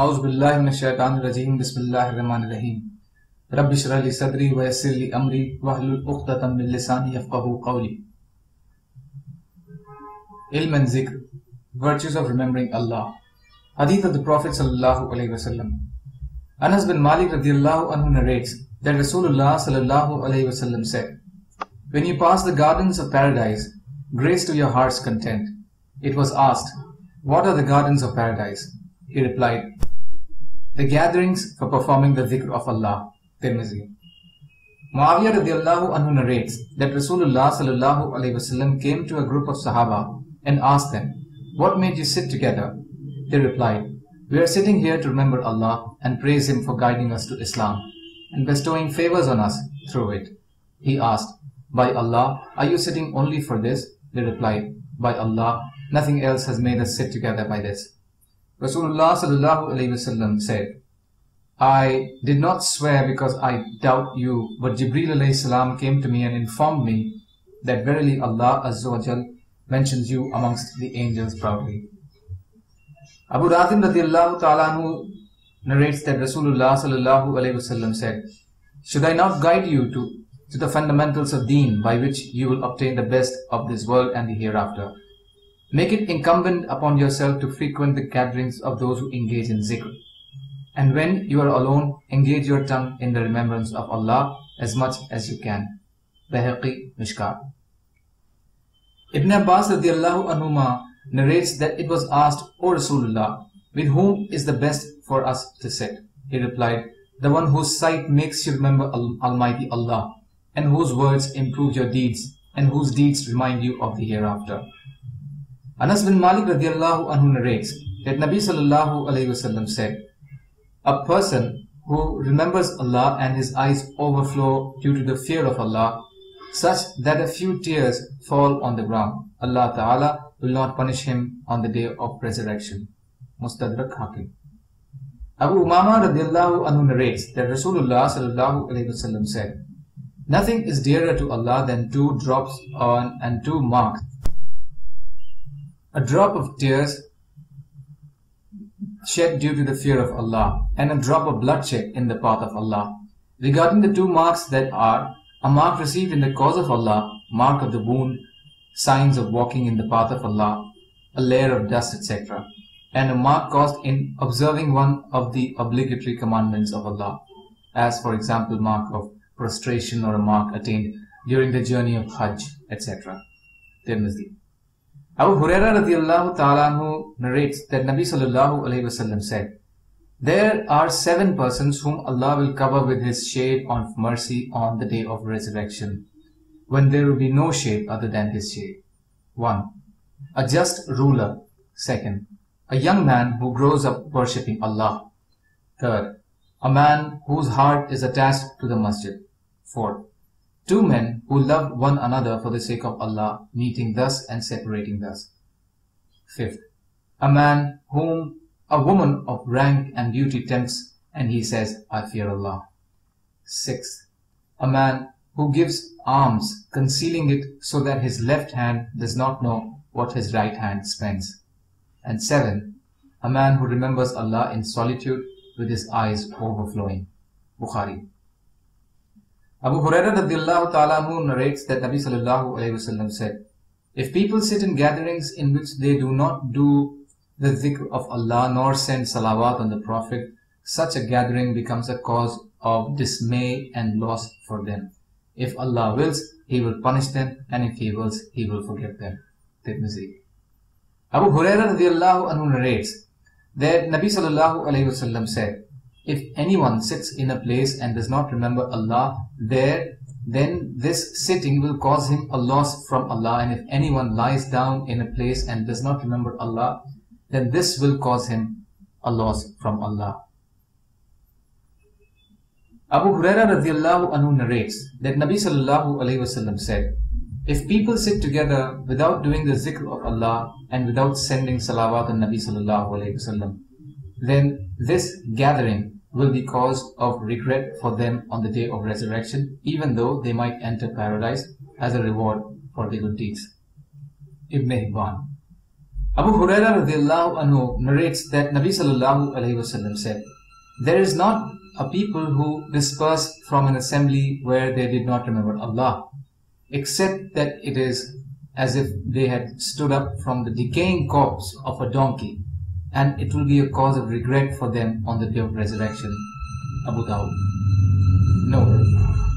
A'udhu billahi minash shaitanir rajim. Bismillahir rahmanir rahim. Rabbi shrah li sadri wa yassir li amri wahlul 'uqdatam min lisani yafqahu qawli. Ilm and Dhikr, virtues of remembering Allah. Hadith of the Prophet sallallahu alaihi wasallam. Anas bin Malik radiyallahu anhu narrates that Rasulullah sallallahu alaihi wasallam said, "When you pass the gardens of paradise, grace to your heart's content." It was asked, "What are the gardens of paradise?" He replied, "The gatherings for performing the dhikr of Allah." Tirmidhi. Muawiyah radiyallahu anhu narrates that Rasulullah sallallahu alaihi wasallam came to a group of Sahaba and asked them, "What made you sit together?" They replied, "We are sitting here to remember Allah and praise Him for guiding us to Islam and bestowing favors on us through it." He asked, "By Allah, are you sitting only for this?" They replied, "By Allah, nothing else has made us sit together by this." Rasulullah sallallahu alaihi wasallam said, "I did not swear because I doubt you, but Jibreel alayhi salam came to me and informed me that verily Allah azza wa jal mentions you amongst the angels proudly." Abu Ratim radiyallahu ta'ala anhu narrates that Rasulullah sallallahu alaihi wasallam said, "Should I not guide you to the fundamentals of deen by which you will obtain the best of this world and the hereafter? Make it incumbent upon yourself to frequent the gatherings of those who engage in zikr. And when you are alone, engage your tongue in the remembrance of Allah as much as you can." Bayhaqi Mishkat. Ibn Abbas radiyallahu anhuma narrates that it was asked, "O Rasulullah, with whom is the best for us to sit?" He replied, "The one whose sight makes you remember Almighty Allah, and whose words improve your deeds, and whose deeds remind you of the hereafter." Anas bin Malik radiyallahu anhu narrates that Nabi sallallahu alayhi wasallam said, "A person who remembers Allah and his eyes overflow due to the fear of Allah, such that a few tears fall on the ground, Allah Ta'ala will not punish him on the day of resurrection." Mustadrak Hakim. Abu Umama radiyallahu anhu narrates that Rasulullah sallallahu alayhi wasallam said, "Nothing is dearer to Allah than 2 drops on and 2 marks. A drop of tears shed due to the fear of Allah, and a drop of bloodshed in the path of Allah. Regarding the 2 marks that are, a mark received in the cause of Allah, mark of the wound, signs of walking in the path of Allah, a layer of dust, etc., and a mark caused in observing one of the obligatory commandments of Allah, as for example mark of prostration or a mark attained during the journey of Hajj, etc." Tirmidhi. Abu Hurairah radiyallahu ta'ala anhu narrates that Nabi sallallahu alayhi wasallam said, "There are 7 persons whom Allah will cover with His shade of mercy on the day of resurrection, when there will be no shade other than His shade. 1. A just ruler. 2. A young man who grows up worshipping Allah. 3. A man whose heart is attached to the masjid. 4. 2 men who love one another for the sake of Allah, meeting thus and separating thus. 5. A man whom a woman of rank and beauty tempts, and he says, 'I fear Allah.' 6. A man who gives alms, concealing it so that his left hand does not know what his right hand spends. And 7. A man who remembers Allah in solitude with his eyes overflowing." Bukhari. Abu Hurairah radiyallahu ta'ala anhu narrates that Nabi sallallahu alayhi wasallam said, "If people sit in gatherings in which they do not do the dhikr of Allah nor send salawat on the Prophet, such a gathering becomes a cause of dismay and loss for them. If Allah wills, He will punish them, and if He wills, He will forgive them." Tirmidhi. Abu Hurairah radiyallahu anhu narrates that Nabi sallallahu alayhi wasallam said, "If anyone sits in a place and does not remember Allah there, then this sitting will cause him a loss from Allah, and if anyone lies down in a place and does not remember Allah, then this will cause him a loss from Allah." Abu Hurairah radiyallahu anhu narrates that Nabi sallallahu alayhi wasallam said, "If people sit together without doing the zikr of Allah and without sending salawat on Nabi sallallahu alayhi wasallam, then this gathering will be cause of regret for them on the day of resurrection, even though they might enter paradise as a reward for their good deeds." Ibn Hibban. Abu Hurairah radiallahu anhu narrates that Nabi sallallahu alayhi wasallam said, "There is not a people who disperse from an assembly where they did not remember Allah, except that it is as if they had stood up from the decaying corpse of a donkey, and it will be a cause of regret for them on the day of resurrection." Abu Dawud. No,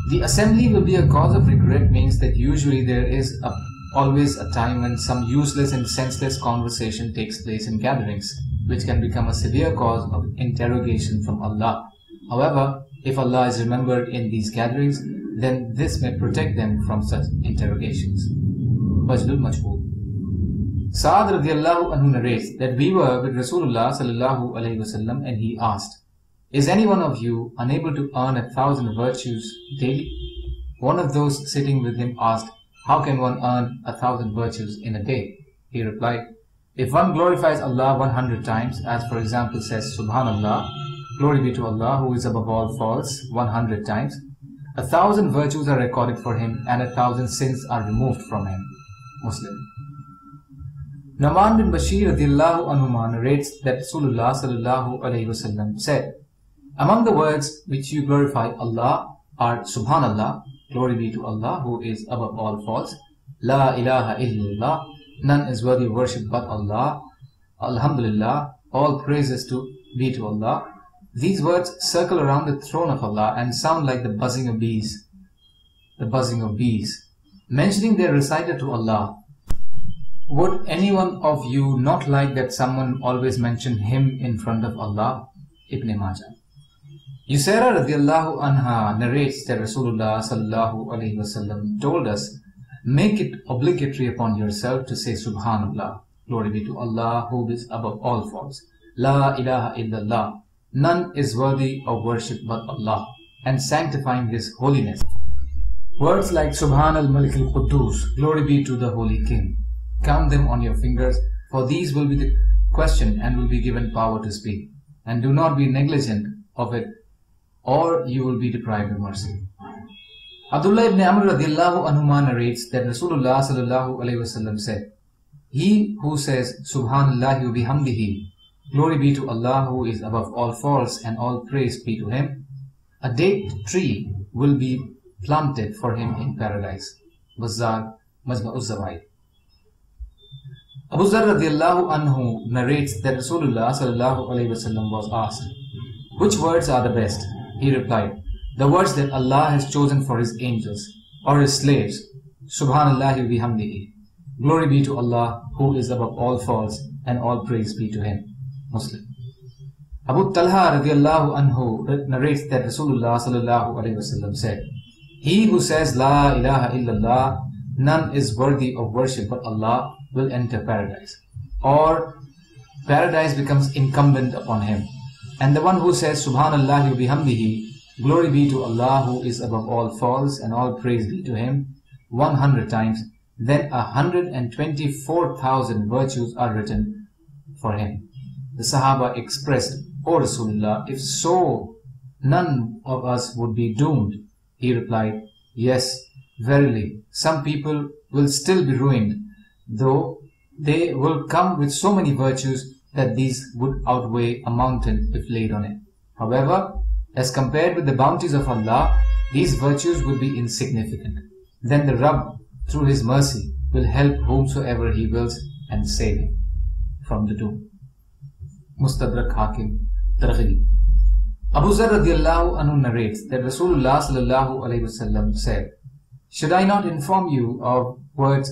the assembly will be a cause of regret means that usually there is always a time when some useless and senseless conversation takes place in gatherings, which can become a severe cause of interrogation from Allah. However, if Allah is remembered in these gatherings, then this may protect them from such interrogations. Wajlul Majhul. Sa'ad radiallahu anhu narrates that we were with Rasulullah sallallahu alayhi wasallam and he asked, "Is any one of you unable to earn 1,000 virtues daily?" One of those sitting with him asked, "How can one earn 1,000 virtues in a day?" He replied, "If one glorifies Allah 100 times, as for example says Subhanallah, glory be to Allah who is above all faults, 100 times, 1,000 virtues are recorded for him and 1,000 sins are removed from him." Muslim. Nu'man bin Bashir radiallahu anhuma narrates that Rasulullah sallallahu alayhi wasallam said, "Among the words which you glorify Allah are Subhanallah, glory be to Allah who is above all faults, La ilaha illallah, none is worthy of worship but Allah, Alhamdulillah, all praises be to Allah." These words circle around the throne of Allah and sound like the buzzing of bees. Mentioning their reciter to Allah. Would anyone of you not like that someone always mention him in front of Allah? Ibn Majah. Yusayra radiallahu anha narrates that Rasulullah sallallahu alayhi wasallam told us, "Make it obligatory upon yourself to say Subhanallah, glory be to Allah who is above all faults, La ilaha illallah, none is worthy of worship but Allah," and sanctifying His holiness. Words like Subhan al-Malik al-Quddus, glory be to the Holy King. Count them on your fingers, for these will be the questioned and will be given power to speak. And do not be negligent of it, or you will be deprived of mercy. Abdullah ibn Amr radiallahu anhuma narrates that Rasulullah sallallahu alayhi wasallam said, "He who says Subhanallahi wa bihamdihi, glory be to Allah who is above all faults and all praise be to him, a date tree will be planted for him in paradise." Bazzar, Majma'uz Zawaid. Abu Zar radiallahu anhu narrates that Rasulullah sallallahu alayhi wasallam was asked, "Which words are the best?" He replied, "The words that Allah has chosen for His angels or His slaves, Subhanallahi wa bihamdihi, glory be to Allah who is above all faults and all praise be to Him." Muslim. Abu Talha radiallahu anhu narrates that Rasulullah sallallahu alayhi wasallam said, "He who says La ilaha illallah, none is worthy of worship but Allah, will enter paradise, or paradise becomes incumbent upon him. And the one who says Subhanallahi wa bihamdihi, glory be to Allah who is above all faults and all praise be to him, 100 times, then 124,000 virtues are written for him." The Sahaba expressed, "O Rasulullah, if so, none of us would be doomed." He replied, "Yes, verily, some people will still be ruined, though they will come with so many virtues that these would outweigh a mountain if laid on it. However, as compared with the bounties of Allah, these virtues would be insignificant. Then the Rabb, through His mercy, will help whomsoever He wills and save him from the doom." Mustadrak Hakim, Targhib. Abu Zar radiallahu anhu narrates that Rasulullah sallallahu alayhi wasallam said, "Should I not inform you of words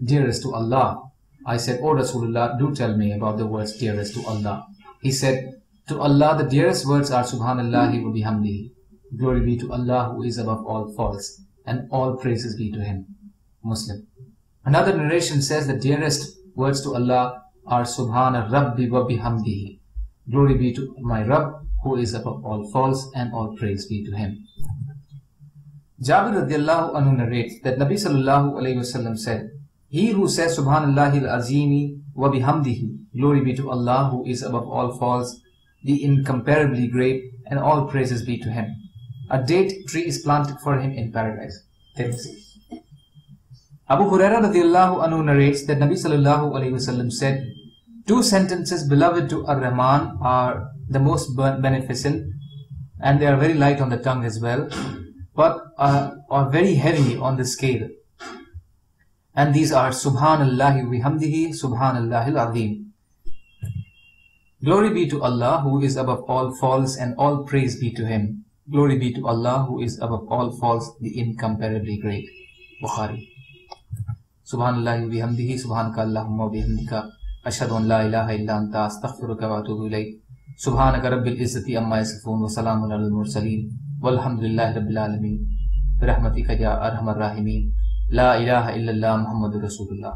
dearest to Allah?" I said, "O Rasulullah, do tell me about the words dearest to Allah." He said, "To Allah the dearest words are Subhanallahi wa bihamdihi, glory be to Allah who is above all faults, and all praises be to Him." Muslim. Another narration says the dearest words to Allah are Subhana Rabbi wa bihamdihi, glory be to my Rabb who is above all faults, and all praise be to Him. Jabir radiallahu anhu narrates that Nabi sallallahu alayhi wasallam said, "He who says Subhanallahi al-Azimi wa bihamdihi, glory be to Allah who is above all faults, the incomparably great, and all praises be to Him, a date tree is planted for him in paradise." Abu Hurairah radiallahu anhu narrates that Nabi sallallahu alayhi wasallam said, Two sentences beloved to Ar-Rahman are the most beneficent, and they are very light on the tongue as well, but are very heavy on the scale. And these are Subhanallahi bihamdihi, Subhanallahil Azim. Glory be to Allah who is above all faults, and all praise be to Him. Glory be to Allah who is above all faults, the incomparably great. Bukhari. Subhanallahi bihamdihi, Subhanaka Allahumma bihamdika, Ashhadu an la ilaha illa anta, astaghfiruka wa atubu ilayk. Subhanaka rabbil izzati amma yasifun, wa salamun alal mursaleen, walhamdulillahi rabbil alameen. Birahmatika ya arhamar rahimin. La ilaha illallah Muhammadur Rasulullah.